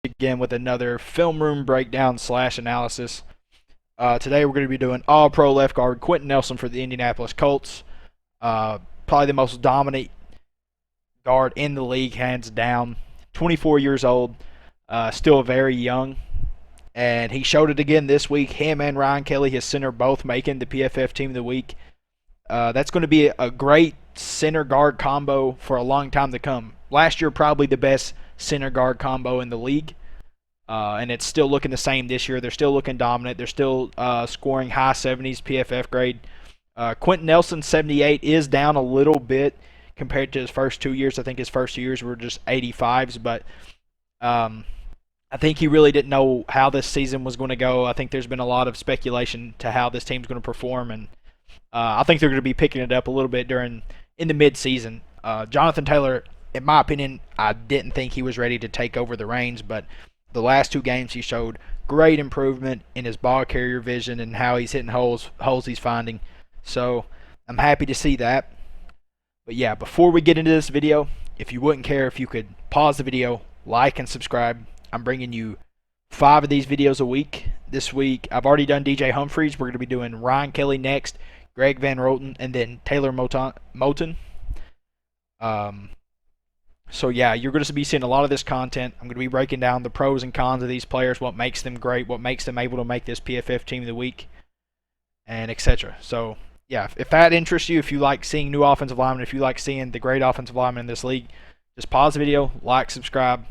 again with another film room breakdown slash analysis. Today we're going to be doing all pro left guard Quenton Nelson for the Indianapolis Colts. Probably the most dominant guard in the league, hands down. 24 years old, still very young. And he showed it again this week. Him and Ryan Kelly, his center, both making the PFF Team of the Week. That's going to be a great center guard combo for a long time to come. Last year, probably the best center guard combo in the league. And it's still looking the same this year. They're still looking dominant. They're still scoring high 70s PFF grade. Quenton Nelson, 78, is down a little bit compared to his first 2 years. I think his first 2 years were just 85s, but I think he really didn't know how this season was going to go. I think there's been a lot of speculation to how this team's going to perform, and I think they're going to be picking it up a little bit in the mid-season. Jonathan Taylor, in my opinion, I didn't think he was ready to take over the reins, but the last 2 games he showed great improvement in his ball carrier vision and how he's hitting holes he's finding. So I'm happy to see that. But yeah, before we get into this video, if you wouldn't care if you could pause the video, like, and subscribe. I'm bringing you 5 of these videos a week. This week, I've already done DJ Humphries. We're going to be doing Ryan Kelly next, Greg Van Roten, and then Taylor Moton. So yeah, you're going to be seeing a lot of this content. I'm going to be breaking down the pros and cons of these players, what makes them great, what makes them able to make this PFF Team of the Week, and etc. So yeah, if that interests you, if you like seeing new offensive linemen, if you like seeing the great offensive linemen in this league, just pause the video, like, subscribe.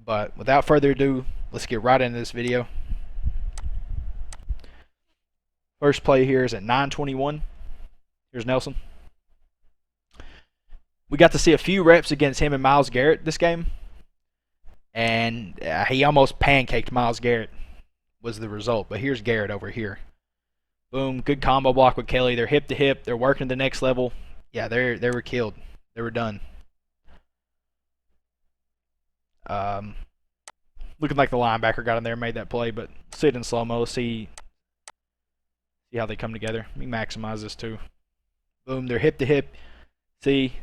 But without further ado, let's get right into this video. First play here is at 9:21. Here's Nelson. We got to see a few reps against him and Myles Garrett this game, and he almost pancaked Myles Garrett was the result. But here's Garrett over here. Boom, good combo block with Kelly. They're hip to hip. They're working to the next level. Yeah, they were killed. They were done. Looking like the linebacker got in there and made that play, but see it in slow-mo. See how they come together. Let me maximize this too. Boom, they're hip to hip. See,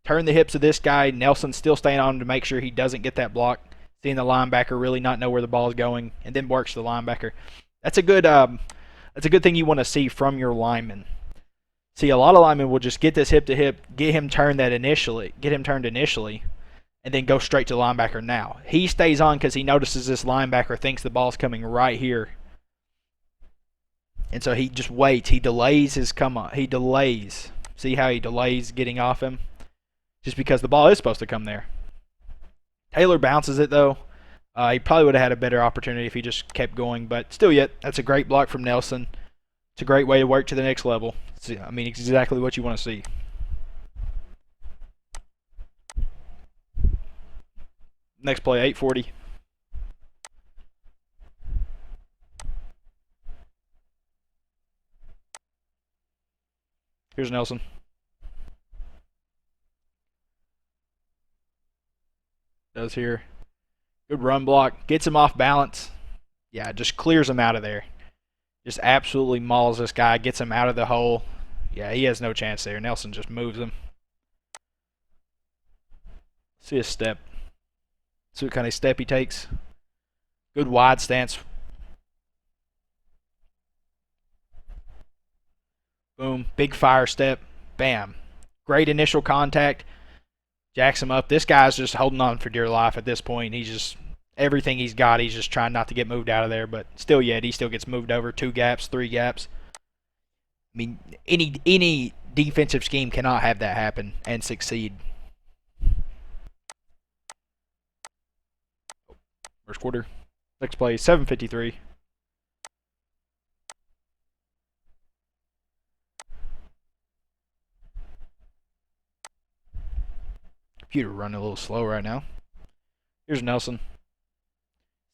turn the hips of this guy. Nelson's still staying on him to make sure he doesn't get that block. Seeing the linebacker really not know where the ball is going, and then works the linebacker. That's a good thing you want to see from your lineman. See, a lot of linemen will just get this hip to hip, get him turned initially, and then go straight to the linebacker now. He stays on because he notices this linebacker thinks the ball's coming right here. And so he just waits. He delays his come on. He delays. See how he delays getting off him? Just because the ball is supposed to come there. Taylor bounces it, though. He probably would have had a better opportunity if he just kept going. But still yet, that's a great block from Nelson. It's a great way to work to the next level. I mean, it's exactly what you want to see. Next play, 8:40. Here's Nelson. Does here. Good run block. Gets him off balance. Yeah, just clears him out of there. Just absolutely mauls this guy. Gets him out of the hole. Yeah, he has no chance there. Nelson just moves him. See his step. See what kind of step he takes. Good wide stance. Boom. Big fire step. Bam. Great initial contact. Jacks him up. This guy's just holding on for dear life at this point. He's just, everything he's got, he's just trying not to get moved out of there. But still yet, he still gets moved over. 2 gaps, 3 gaps. I mean, any defensive scheme cannot have that happen and succeed. First quarter. Next play, 7:53. Computer running a little slow right now. Here's Nelson.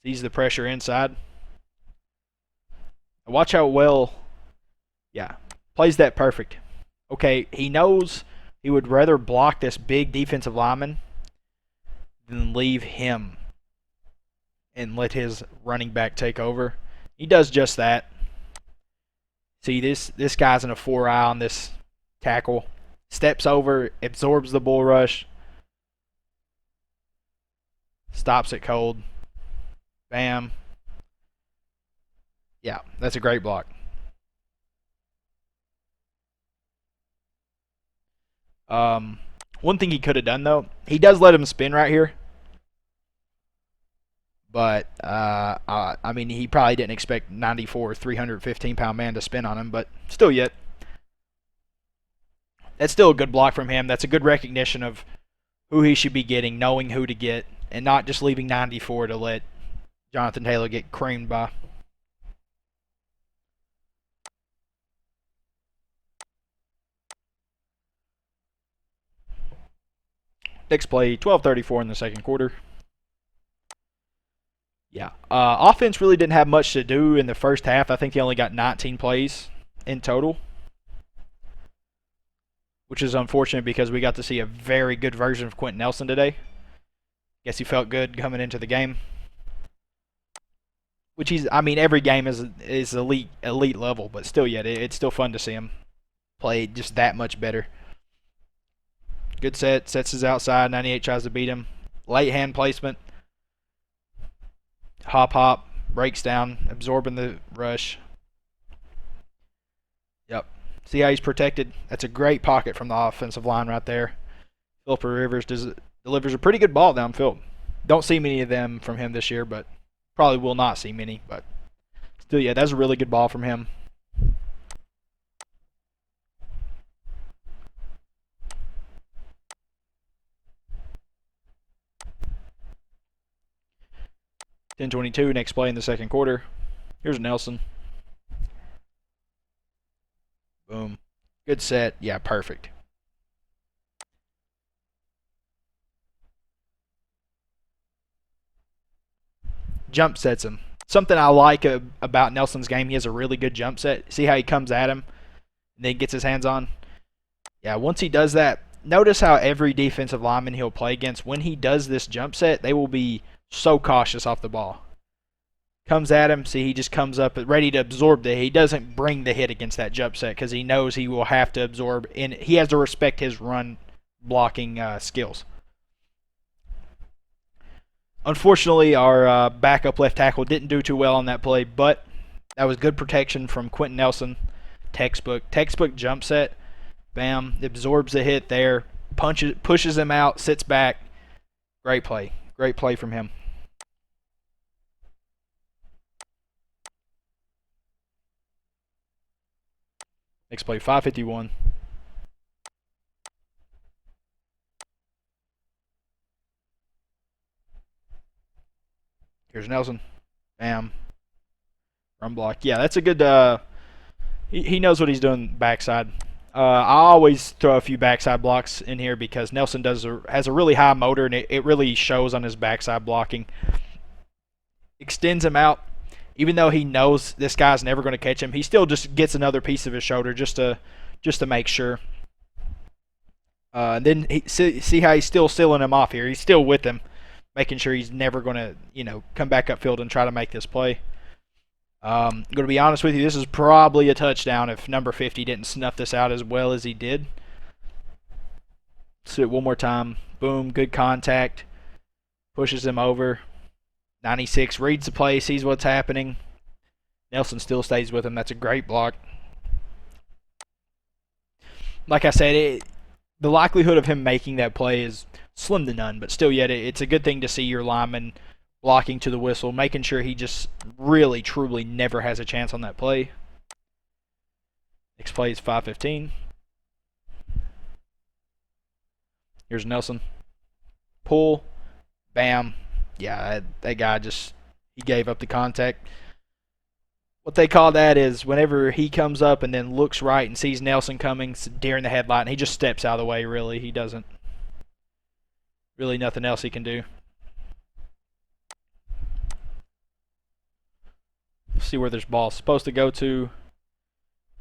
Sees the pressure inside. Watch how well, yeah, plays that perfect. Okay, he knows he would rather block this big defensive lineman than leave him and let his running back take over. He does just that. See, this guy's in a 4-eye on this tackle. Steps over, absorbs the bull rush. Stops it cold. Bam. Yeah, that's a great block. Um, One thing he could have done though, he does let him spin right here, but I mean he probably didn't expect 94, 315-pound man to spin on him, but still yet, that's still a good block from him. That's a good recognition of who he should be getting, knowing who to get, and not just leaving 94 to let Jonathan Taylor get creamed by. Next play, 12:34 in the second quarter. Yeah. Offense really didn't have much to do in the first half. I think he only got 19 plays in total, which is unfortunate because we got to see a very good version of Quenton Nelson today. Guess he felt good coming into the game. Which I mean, every game is elite level, but still, yet it's still fun to see him play just that much better. Good set, sets his outside. 98 tries to beat him. Late hand placement. Hop, breaks down, absorbing the rush. Yep. See how he's protected? That's a great pocket from the offensive line right there. Philip Rivers delivers a pretty good ball downfield. Don't see many of them from him this year, but probably will not see many. But still, yeah, that's a really good ball from him. (10:22) next play in the second quarter. Here's Nelson. Boom. Good set. Yeah, perfect. Jump sets him. Something I like about Nelson's game, he has a really good jump set. See how he comes at him and then gets his hands on? Yeah, once he does that, notice how every defensive lineman he'll play against, when he does this jump set, they will be so cautious off the ball. Comes at him, see he just comes up ready to absorb the hit. He doesn't bring the hit against that jump set because he knows he will have to absorb, and he has to respect his run blocking skills. Unfortunately, our backup left tackle didn't do too well on that play, but that was good protection from Quenton Nelson. Textbook jump set. Bam, absorbs the hit there, pushes him out, sits back. Great play from him. Next play, 5:51. Here's Nelson. Bam. Run block. Yeah, that's a good. He knows what he's doing backside. I always throw a few backside blocks in here because Nelson has a really high motor, and it really shows on his backside blocking. Extends him out. Even though he knows this guy's never going to catch him, he still just gets another piece of his shoulder just to make sure. And then see how he's still sealing him off here. He's still with him, making sure he's never going to come back upfield and try to make this play. I'm going to be honest with you, this is probably a touchdown if number 50 didn't snuff this out as well as he did. Let's do it one more time. Boom, good contact. Pushes him over. 96 reads the play, sees what's happening. Nelson still stays with him. That's a great block. Like I said, the likelihood of him making that play is slim to none, but still yet it's a good thing to see your lineman blocking to the whistle, making sure he just really, truly never has a chance on that play. Next play is 5:15. Here's Nelson. Pull. Bam. Yeah, that guy he gave up the contact. What they call that is whenever he comes up and then looks right and sees Nelson coming, deer in the headlight, and he just steps out of the way, really. He doesn't. Really nothing else he can do. See where this ball's supposed to go to.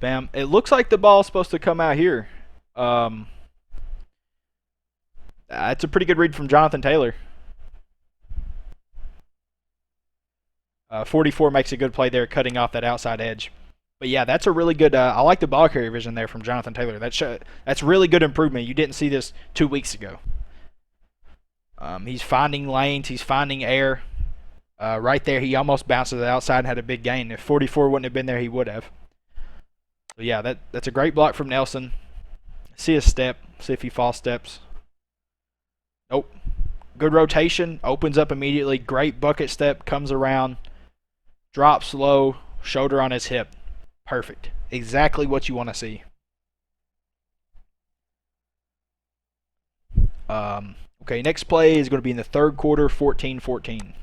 Bam. It looks like the ball's supposed to come out here. It's a pretty good read from Jonathan Taylor. 44 makes a good play there, cutting off that outside edge. But yeah, that's a really good. I like the ball carrier vision there from Jonathan Taylor. That's really good improvement. You didn't see this 2 weeks ago. He's finding lanes. He's finding air. Right there, he almost bounced to the outside and had a big gain. If 44 wouldn't have been there, he would have. So yeah, that's a great block from Nelson. See his step. See if he false steps. Nope. Good rotation. Opens up immediately. Great bucket step. Comes around. Drops low. Shoulder on his hip. Perfect. Exactly what you want to see. Okay, next play is going to be in the third quarter, 14-14.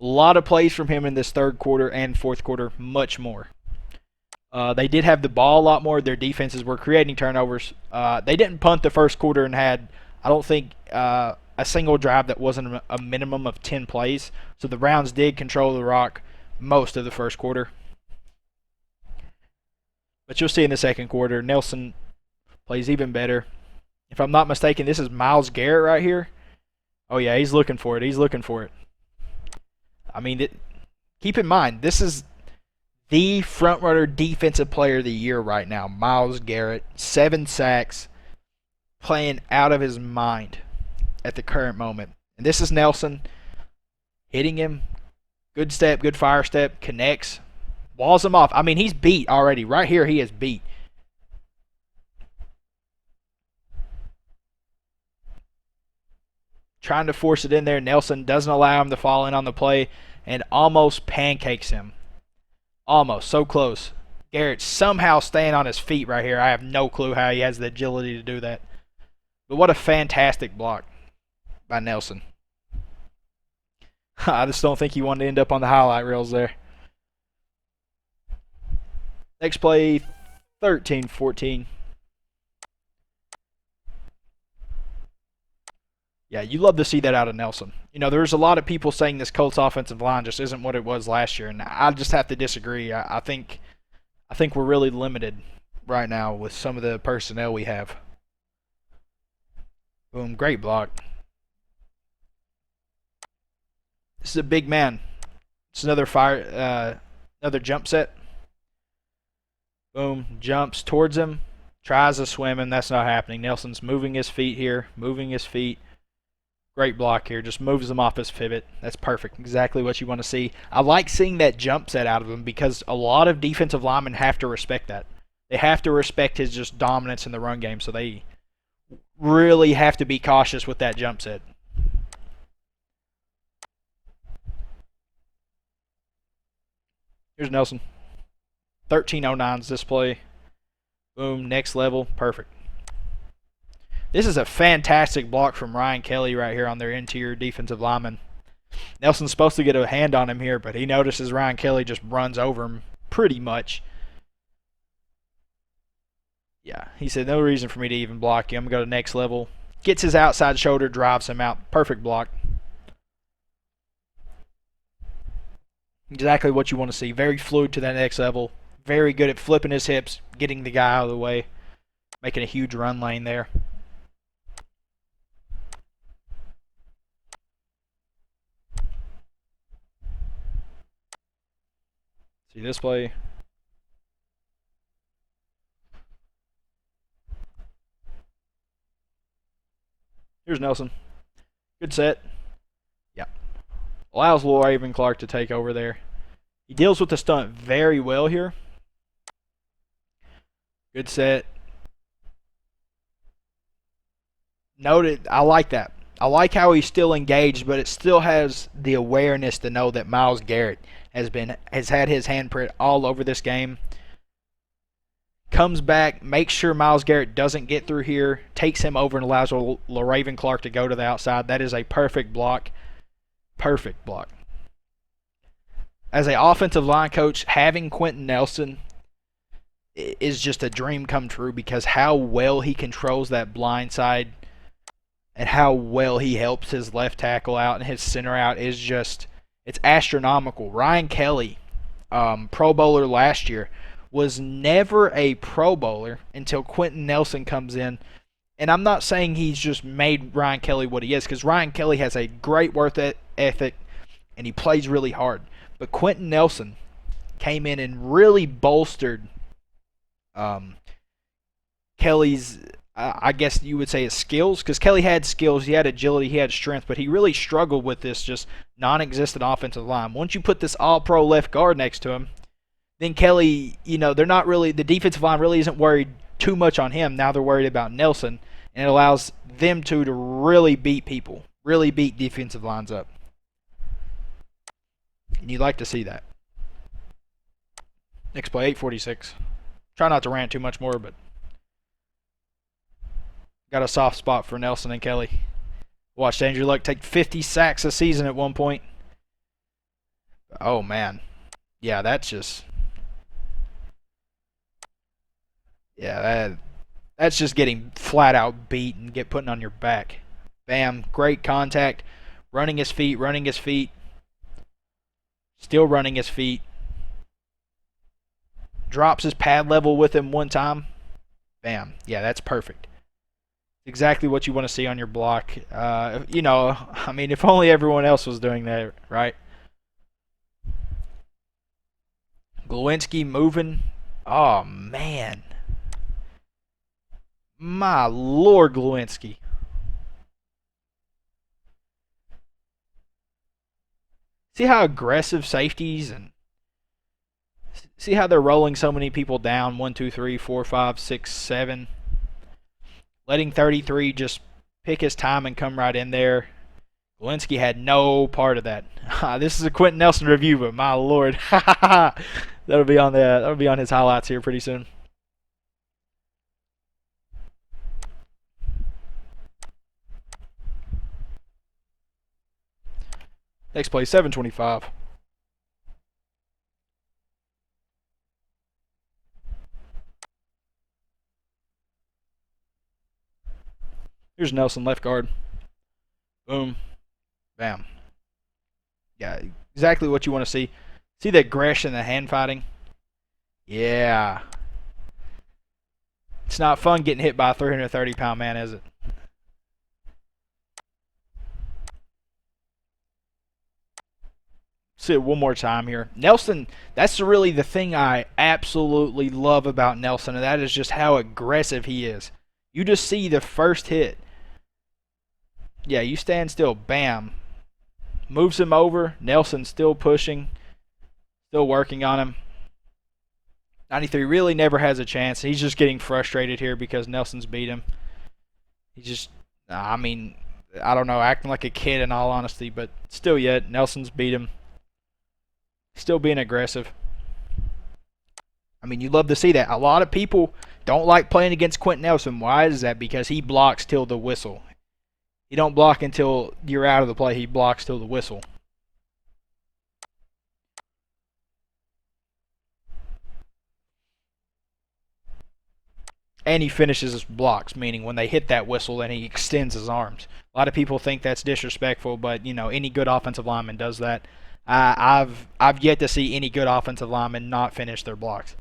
A lot of plays from him in this third quarter and fourth quarter, much more. They did have the ball a lot more. Their defenses were creating turnovers. They didn't punt the first quarter and had, I don't think, a single drive that wasn't a minimum of 10 plays. So the Browns did control the rock most of the first quarter. But you'll see in the second quarter, Nelson plays even better. If I'm not mistaken, this is Myles Garrett right here. Oh, yeah, he's looking for it. He's looking for it. I mean, keep in mind, this is the front-runner defensive player of the year right now. Myles Garrett, 7 sacks, playing out of his mind at the current moment. And this is Nelson hitting him. Good step, good fire step, connects, walls him off. I mean, he's beat already. Right here, he is beat. Trying to force it in there. Nelson doesn't allow him to fall in on the play and almost pancakes him. Almost. So close. Garrett somehow staying on his feet right here. I have no clue how he has the agility to do that. But what a fantastic block by Nelson. I just don't think he wanted to end up on the highlight reels there. Next play, 13-14. Yeah, you love to see that out of Nelson. You know, there's a lot of people saying this Colts offensive line just isn't what it was last year, and I just have to disagree. I think we're really limited right now with some of the personnel we have. Boom, great block. This is a big man. It's another another jump set. Boom, jumps towards him, tries to swim, and that's not happening. Nelson's moving his feet here, moving his feet. Great block here. Just moves him off his pivot. That's perfect. Exactly what you want to see. I like seeing that jump set out of him because a lot of defensive linemen have to respect that. They have to respect his just dominance in the run game, so they really have to be cautious with that jump set. Here's Nelson. 13:09's this play. Boom, next level. Perfect. This is a fantastic block from Ryan Kelly right here on their interior defensive lineman. Nelson's supposed to get a hand on him here, but he notices Ryan Kelly just runs over him pretty much. Yeah, he said, no reason for me to even block you. I'm going to go to next level. Gets his outside shoulder, drives him out. Perfect block. Exactly what you want to see. Very fluid to that next level. Very good at flipping his hips, getting the guy out of the way, making a huge run lane there. See this play. Here's Nelson. Good set. Yeah. Allows Raven Clark to take over there. He deals with the stunt very well here. Good set. Noted. I like that. I like how he's still engaged, but it still has the awareness to know that Myles Garrett has had his handprint all over this game. Comes back, makes sure Myles Garrett doesn't get through here, takes him over and allows Raven Clark to go to the outside. That is a perfect block. Perfect block. As an offensive line coach, having Quenton Nelson is just a dream come true because how well he controls that blind side and how well he helps his left tackle out and his center out is just, it's astronomical. Ryan Kelly, Pro Bowler last year, was never a Pro Bowler until Quenton Nelson comes in. And I'm not saying he's just made Ryan Kelly what he is, because Ryan Kelly has a great work ethic and he plays really hard. But Quenton Nelson came in and really bolstered Kelly's I guess you would say his skills, because Kelly had skills, he had agility, he had strength, but he really struggled with this just non-existent offensive line. Once you put this all-pro left guard next to him, then Kelly, they're not really, the defensive line really isn't worried too much on him. Now they're worried about Nelson, and it allows them to really beat people, really beat defensive lines up. And you'd like to see that. Next play, 846. Try not to rant too much more, but got a soft spot for Nelson and Kelly. Watched Andrew Luck take 50 sacks a season at one point. Oh, man. Yeah, that's just... Yeah, that's just getting flat out beat and get putting on your back. Bam, great contact. Running his feet. Still running his feet. Drops his pad level with him one time. Bam. Yeah, that's perfect. Exactly what you want to see on your block. If only everyone else was doing that, right? Glowinski moving. Oh, man. My Lord, Glowinski. See how aggressive safeties and see how they're rolling so many people down? 1, 2, 3, 4, 5, 6, 7. Letting 33 just pick his time and come right in there. Glowinski had no part of that. This is a Quenton Nelson review, but my Lord, that'll be on his highlights here pretty soon. Next play, 725. Here's Nelson, left guard. Boom. Bam. Yeah, exactly what you want to see. See the aggression, the hand fighting? Yeah. It's not fun getting hit by a 330-pound man, is it? See it one more time here. Nelson, that's really the thing I absolutely love about Nelson, and that is just how aggressive he is. You just see the first hit. Yeah, you stand still. Bam. Moves him over. Nelson still pushing. Still working on him. 93 really never has a chance. He's just getting frustrated here because Nelson's beat him. He just, I don't know, acting like a kid in all honesty, but still yet, Nelson's beat him. Still being aggressive. You love to see that. A lot of people don't like playing against Quenton Nelson. Why is that? Because he blocks till the whistle. He don't block until you're out of the play. He blocks till the whistle. And he finishes his blocks, meaning when they hit that whistle, then he extends his arms. A lot of people think that's disrespectful, but any good offensive lineman does that. I've yet to see any good offensive lineman not finish their blocks.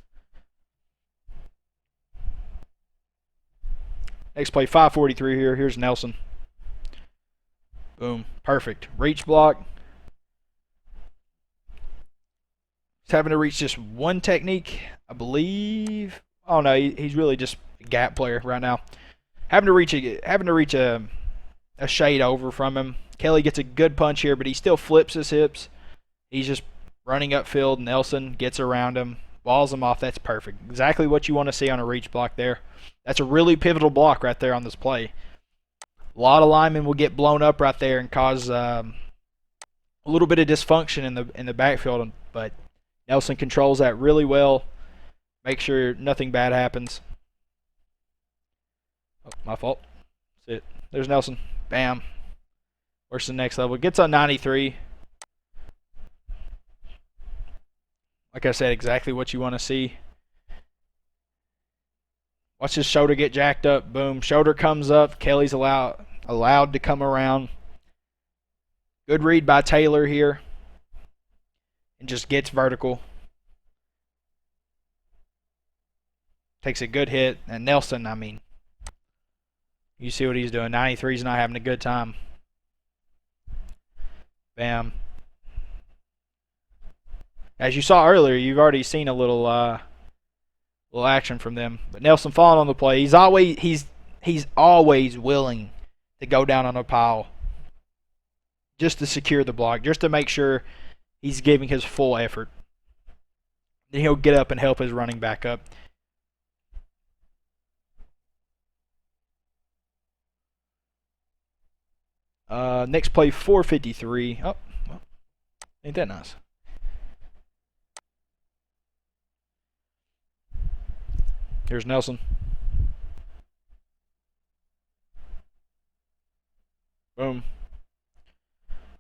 Next play, 543 here. Here's Nelson. Boom. Perfect. Reach block. He's having to reach just one technique, I believe. Oh no, he's really just a gap player right now. Having to reach a shade over from him. Kelly gets a good punch here, but he still flips his hips. He's just running upfield. Nelson gets around him, balls him off. That's perfect. Exactly what you want to see on a reach block there. That's a really pivotal block right there on this play. A lot of linemen will get blown up right there and cause a little bit of dysfunction in the backfield, but Nelson controls that really well. Make sure nothing bad happens. Oh, my fault. That's it. There's Nelson. Bam. Where's the next level? Gets on 93. Like I said, exactly what you want to see. Watch his shoulder get jacked up. Boom. Shoulder comes up. Kelly's allowed to come around. Good read by Taylor here. And just gets vertical. Takes a good hit. And Nelson, you see what he's doing. 93's not having a good time. Bam. As you saw earlier, you've already seen a little action from them. But Nelson falling on the play. he's always willing to go down on a pile just to secure the block, just to make sure he's giving his full effort. Then he'll get up and help his running back up. Next play, 453. Oh, well, ain't that nice? Here's Nelson. Boom.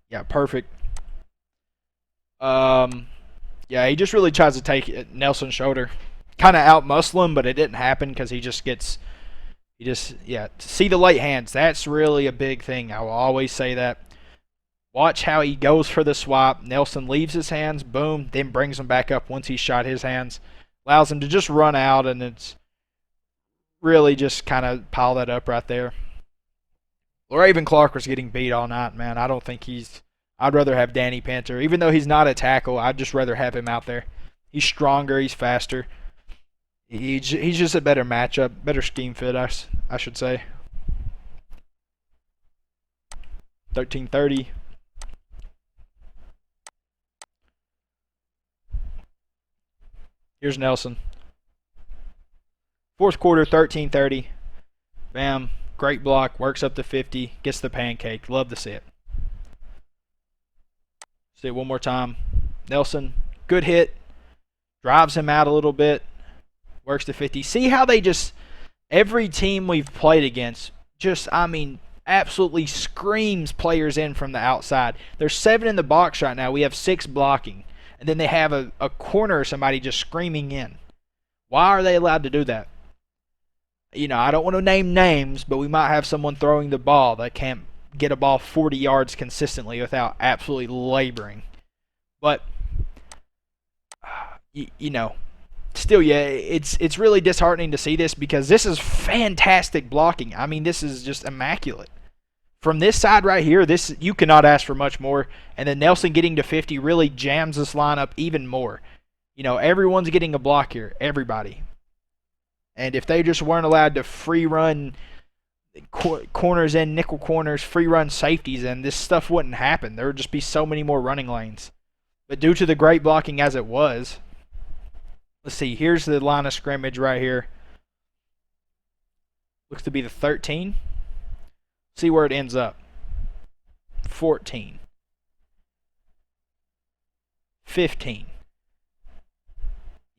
Yeah, perfect. Yeah, he just really tries to take Nelson's shoulder, kind of out muscle him, but it didn't happen because he just see the late hands. That's really a big thing. I will always say that. Watch how he goes for the swap. Nelson leaves his hands, boom, then brings them back up once he's shot his hands. Allows him to just run out, and it's really just kind of pile that up right there. Raven Clark was getting beat all night, man. I don't think I'd rather have Danny Panther. Even though he's not a tackle, I'd just rather have him out there. He's stronger, he's faster. He's just a better matchup, better scheme fit, I should say. 13:30. Here's Nelson. Fourth quarter, 13:30. Bam. Great block. Works up to 50. Gets the pancake. Love to see it. See it one more time. Nelson. Good hit. Drives him out a little bit. Works to 50. See how they just, every team we've played against, absolutely screams players in from the outside. There's 7 in the box right now. We have 6 blocking. And then they have a corner or somebody just screaming in. Why are they allowed to do that? I don't want to name names, but we might have someone throwing the ball that can't get a ball 40 yards consistently without absolutely laboring. But, still, yeah, it's really disheartening to see this because this is fantastic blocking. I mean, this is just immaculate. From this side right here, you cannot ask for much more. And then Nelson getting to 50 really jams this lineup even more. Everyone's getting a block here. Everybody. And if they just weren't allowed to free run corners in, nickel corners, free run safeties, and this stuff wouldn't happen. There would just be so many more running lanes. But due to the great blocking as it was, let's see, here's the line of scrimmage right here. Looks to be the 13. See where it ends up. 14. 15.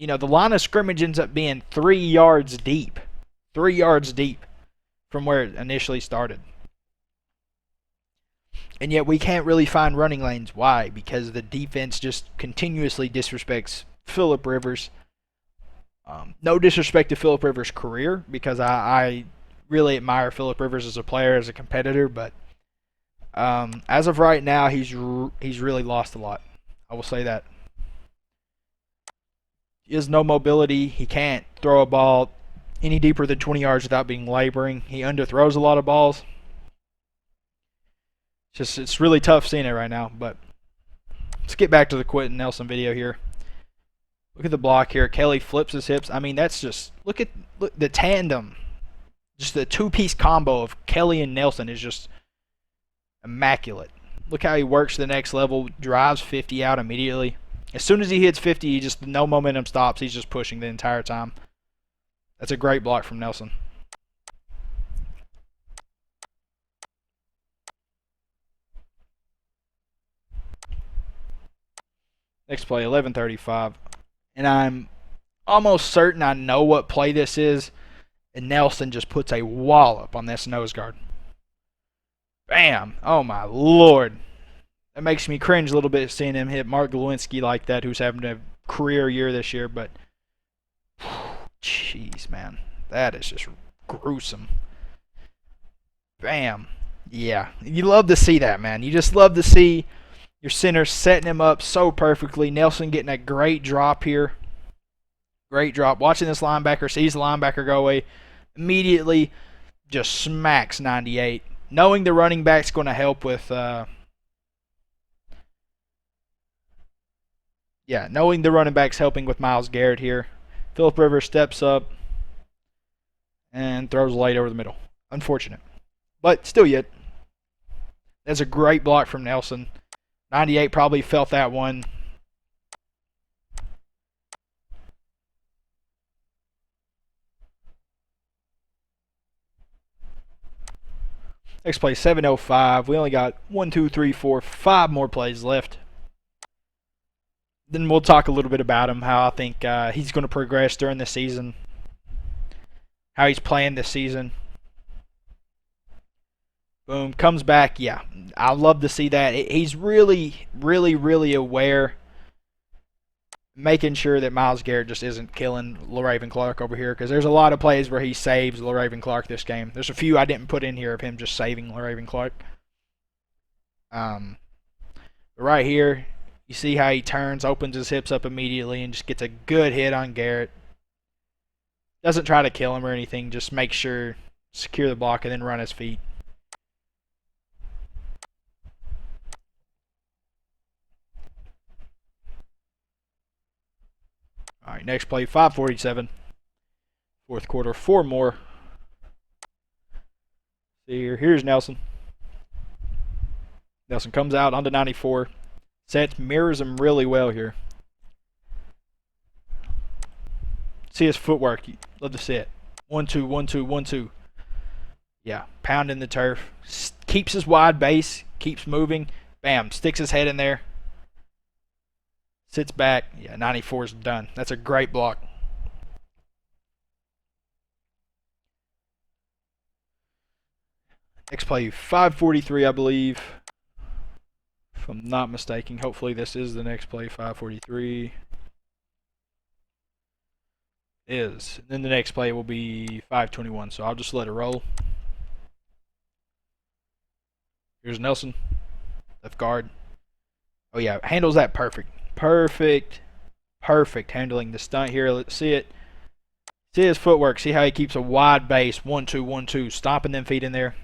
The line of scrimmage ends up being 3 yards deep. 3 yards deep from where it initially started. And yet we can't really find running lanes. Why? Because the defense just continuously disrespects Phillip Rivers. No disrespect to Phillip Rivers' career, because I really admire Phillip Rivers as a player, as a competitor, but as of right now, he's really lost a lot. I will say that. He has no mobility. He can't throw a ball any deeper than 20 yards without being laboring. He underthrows a lot of balls. It's really tough seeing it right now. But let's get back to the Quenton Nelson video here. Look at the block here. Kelly flips his hips. I mean, that's just look the tandem. Just the two-piece combo of Kelly and Nelson is just immaculate. Look how he works the next level, drives 50 out immediately. As soon as he hits 50, no momentum stops. He's just pushing the entire time. That's a great block from Nelson. Next play, 11:35. And I'm almost certain I know what play this is. And Nelson just puts a wallop on this nose guard. Bam! Oh my Lord. That makes me cringe a little bit seeing him hit Mark Lewinsky like that, who's having a career year this year. But, jeez, man. That is just gruesome. Bam. Yeah. You love to see that, man. You just love to see your center setting him up so perfectly. Nelson getting a great drop here. Great drop. Watching this linebacker, sees the linebacker go away. Immediately just smacks 98. Knowing the running back's going to help with... knowing the running back's helping with Myles Garrett here. Phillip Rivers steps up and throws late over the middle. Unfortunate. But still yet, that's a great block from Nelson. 98 probably felt that one. Next play, 7:05. We only got 1, 2, 3, 4, 5 more plays left. Then we'll talk a little bit about him, how I think he's going to progress during the season, how he's playing this season. Boom, comes back. Yeah, I love to see that. He's really, really, really aware, making sure that Myles Garrett just isn't killing LaRaven Clark over here, because there's a lot of plays where he saves LaRaven Clark this game. There's a few I didn't put in here of him just saving LaRaven Clark. Right here, you see how he turns, opens his hips up immediately, and just gets a good hit on Garrett. Doesn't try to kill him or anything, just make sure, secure the block, and then run his feet. All right, next play, 5:47. Fourth quarter, 4 more. See here, here's Nelson. Nelson comes out onto 94. Sets, mirrors him really well here. See his footwork. Love to see it. 1, 2, 1, 2, 1, 2. Yeah, pounding the turf. Keeps his wide base. Keeps moving. Bam, sticks his head in there. Sits back. Yeah, 94 is done. That's a great block. Next play, 5:43, I believe. If I'm not mistaken. Hopefully this is the next play, 5:43. Is. And then the next play will be 5:21, so I'll just let it roll. Here's Nelson. Left guard. Oh, yeah, handles that perfect. Perfect handling the stunt here. Let's see it. See his footwork. See how he keeps a wide base. 1, 2, 1, 2. Stomping them feet in there.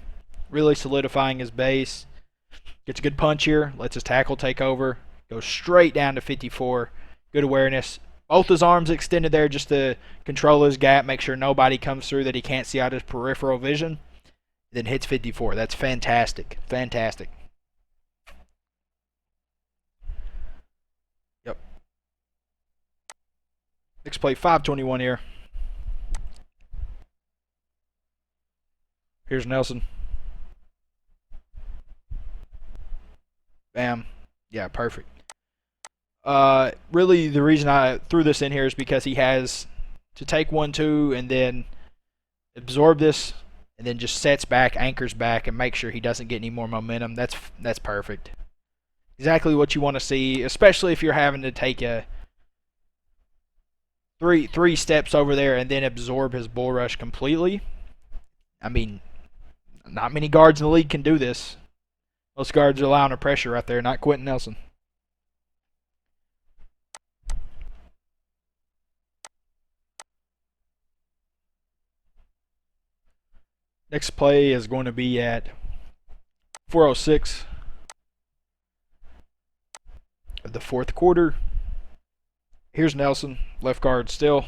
Really solidifying his base. Gets a good punch here. Lets his tackle take over. Goes straight down to 54. Good awareness. Both his arms extended there just to control his gap. Make sure nobody comes through that he can't see out his peripheral vision. Then hits 54. That's fantastic. Fantastic. Yep. Next play, 5:21 here. Here's Nelson. Bam. Yeah, perfect. Really, the reason I threw this in here is because he has to take 1, 2, and then absorb this, and then just sets back, anchors back, and make sure he doesn't get any more momentum. That's perfect. Exactly what you want to see, especially if you're having to take a three steps over there and then absorb his bull rush completely. I mean, not many guards in the league can do this. Most guards are allowing the pressure right there, not Quenton Nelson. Next play is going to be at 4:06 of the fourth quarter. Here's Nelson, left guard still.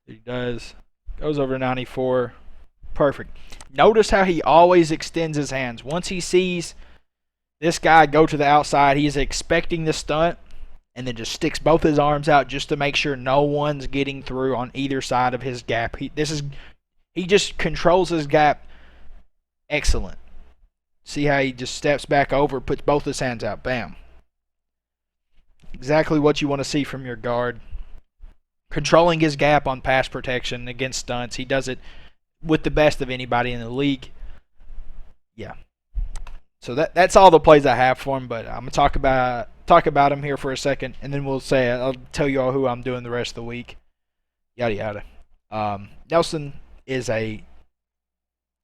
He does. Goes over 94. Perfect. Notice how he always extends his hands. Once he sees this guy go to the outside, he is expecting the stunt, and then just sticks both his arms out just to make sure no one's getting through on either side of his gap. He just controls his gap. Excellent. See how he just steps back over, puts both his hands out. Bam. Exactly what you want to see from your guard. Controlling his gap on pass protection against stunts. He does it with the best of anybody in the league. Yeah. So that's all the plays I have for him, but I'm gonna talk about him here for a second, and then I'll tell you all who I'm doing the rest of the week. Yada yada. Nelson is a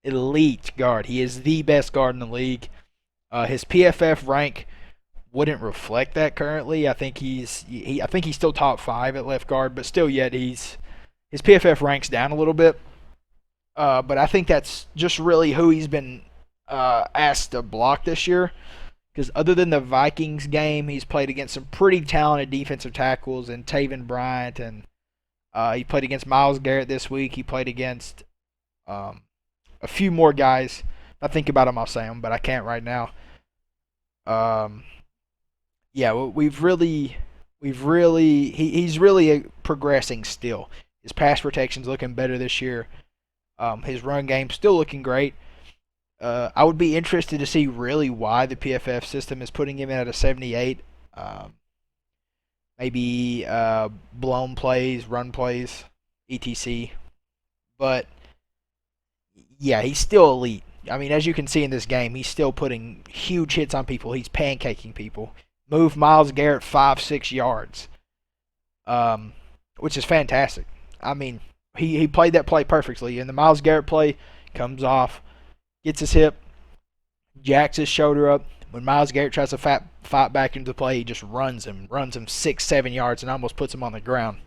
elite guard. He is the best guard in the league. His PFF rank wouldn't reflect that currently. I think he's still top 5 at left guard, but still yet his PFF ranks down a little bit. But I think that's just really who he's been asked to block this year. Because other than the Vikings game, he's played against some pretty talented defensive tackles and Taven Bryant and He played against Myles Garrett this week. He played against um, a few more guys. If I think about them, I'll say them, but I can't right now. Um, yeah, he's really progressing still. His pass protection's looking better this year. His run game's still looking great. I would be interested to see really why the PFF system is putting him in at a 78. Um, Maybe blown plays, run plays, etc. But yeah, he's still elite. I mean, as you can see in this game, he's still putting huge hits on people. He's pancaking people. Moved Myles Garrett 5-6 yards, which is fantastic. I mean, he played that play perfectly. And the Myles Garrett play comes off, gets his hip, jacks his shoulder up. When Myles Garrett tries to fight back into the play, he just runs him 6-7 yards, and almost puts him on the ground.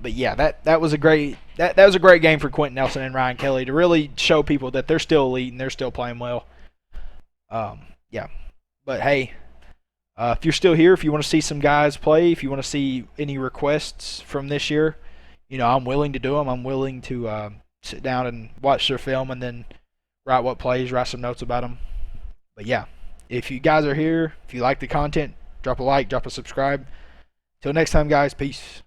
But yeah, that was a great game for Quenton Nelson and Ryan Kelly to really show people that they're still elite and they're still playing well. Yeah, but hey, if you're still here, if you want to see some guys play, if you want to see any requests from this year, I'm willing to do them. I'm willing to sit down and watch their film and then write what plays, write some notes about them. But yeah, if you guys are here, if you like the content, drop a like, drop a subscribe. Till next time, guys, peace.